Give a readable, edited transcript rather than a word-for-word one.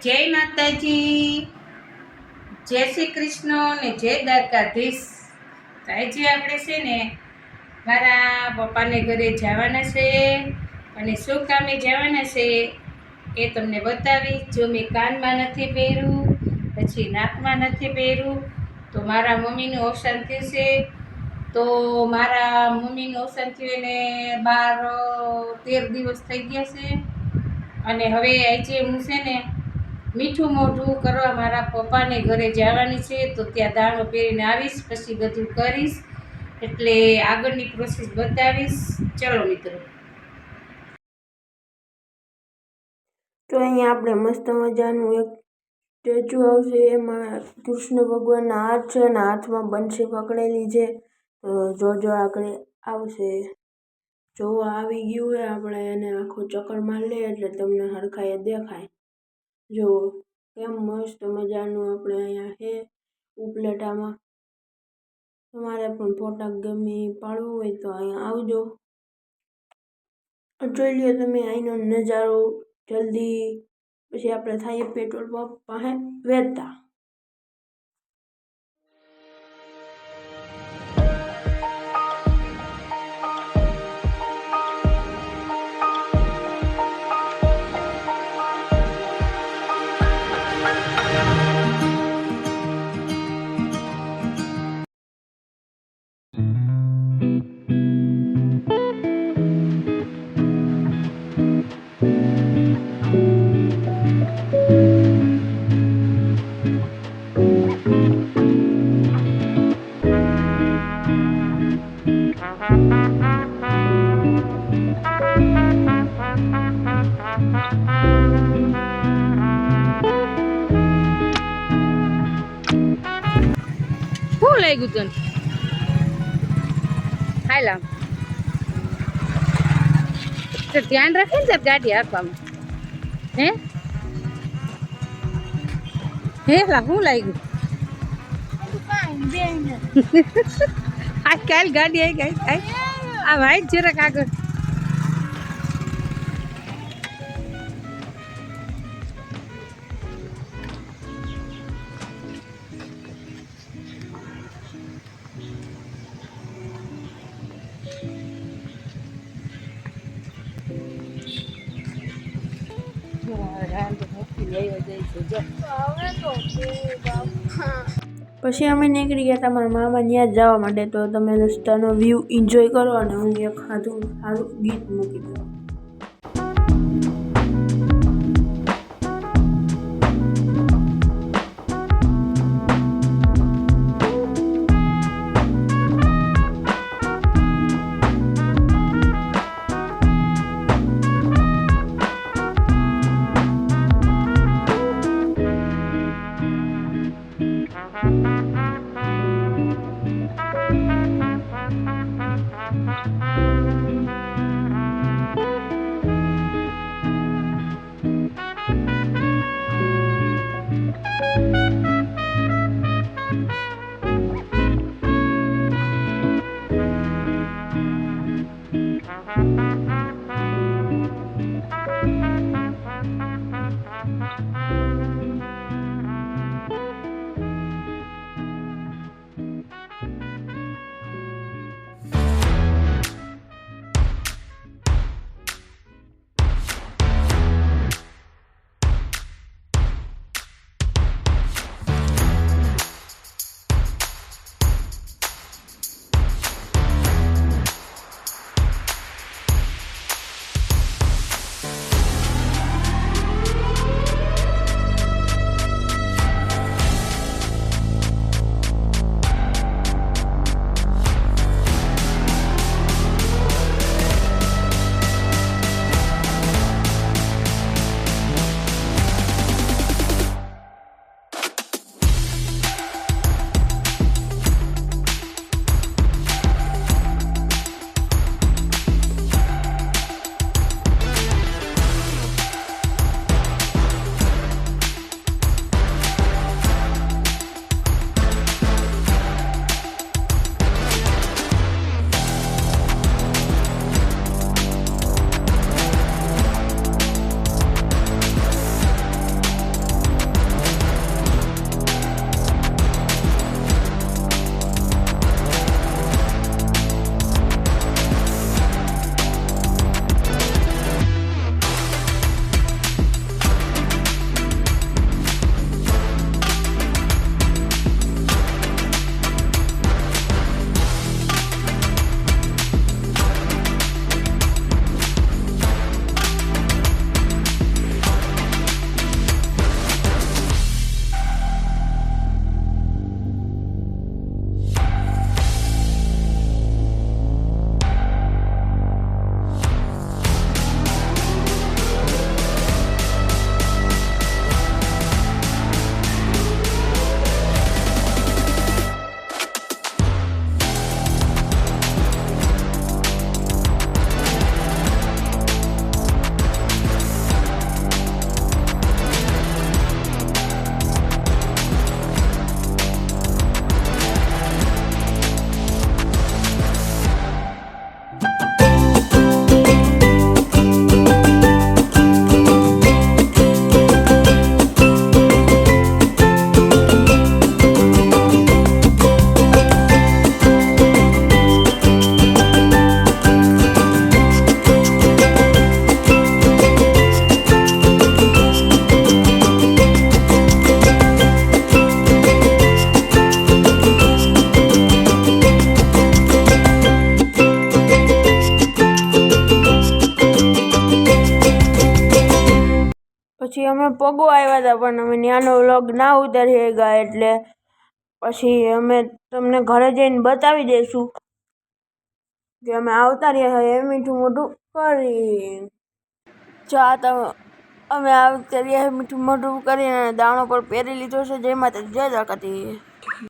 જય માતાજી, જય શ્રી કૃષ્ણ ને જય દ્વારકાધીશ. આજે આપણે છે ને મારા પપ્પાને ઘરે જવાના છે અને શું કામે જવાના છે એ તમને બતાવીશ. જો મેં કાનમાં નથી પહેર્યું, પછી નાકમાં નથી પહેર્યું, તો મારા મમ્મીનું અવસાન થયું છે. તો મારા મમ્મીનું અવસાન થયું એને 12-13 દિવસ થઈ ગયા છે અને હવે આજે હું છે ને મીઠું મોઢું કરવા મારા પપ્પાને ઘરે જવાની છે. તો ત્યાં દાણો પહેરીને આવીશ, પછી બધું કરીશ, એટલે આગળની પ્રોસેસ બતાવીશ. ચલો મિત્રો. તો અહીંયા આપણે મસ્ત મજાનું એક સ્ટેચ્યુ આવશે, એમાં કૃષ્ણ ભગવાનના હાથ છે અને હાથમાં બંસી પકડેલી છે. તો જોજો આગળ આવશે. જોવા આવી ગયું હોય આપણે એને આખું ચક્કર મારી લઈએ એટલે તમને હરખાએ દેખાય. જો કેમ મસ્ત મજાનું આપણે અહીંયા છે ઉપલેટામાં. તમારે પણ ફોટા ગમે પાડવું હોય તો અહીંયા આવજો. જોઈ લ્યો તમે અહીંનો નજારો જલ્દી. પછી આપણે થાય પેટ્રોલ પંપ પાસે વેચતા. શું લાગ્યું તને? હાલા તો ધ્યાન રાખે ને ગાડી હાંકવામાં. હે શું લાગ્યું? આજકાલ ગાડી આવી ગઈ. આ વાઈટ જરાક આગળ. પછી અમે નીકળી ગયા તમારા મામા ત્યાં જવા માટે. તો તમે રસ્તાનો વ્યૂ એન્જોય કરો અને હું એક સારું ગીત મૂકી દઉં. પગો આવ્યા હતા પણ અમે ત્યાંનો વ્લોગ ના ઉતારી ગયા એટલે પછી અમે તમને ઘરે જઈને બતાવી દઈશું કે અમે આવતા રહ્યા એ મીઠું મોઢું કરી અમે આવતા રહ્યા મીઠું મોઢું કરીને દાણો પર પહેરી લીધો છે. જય માતાજી, જય દ્વારકાધીશ.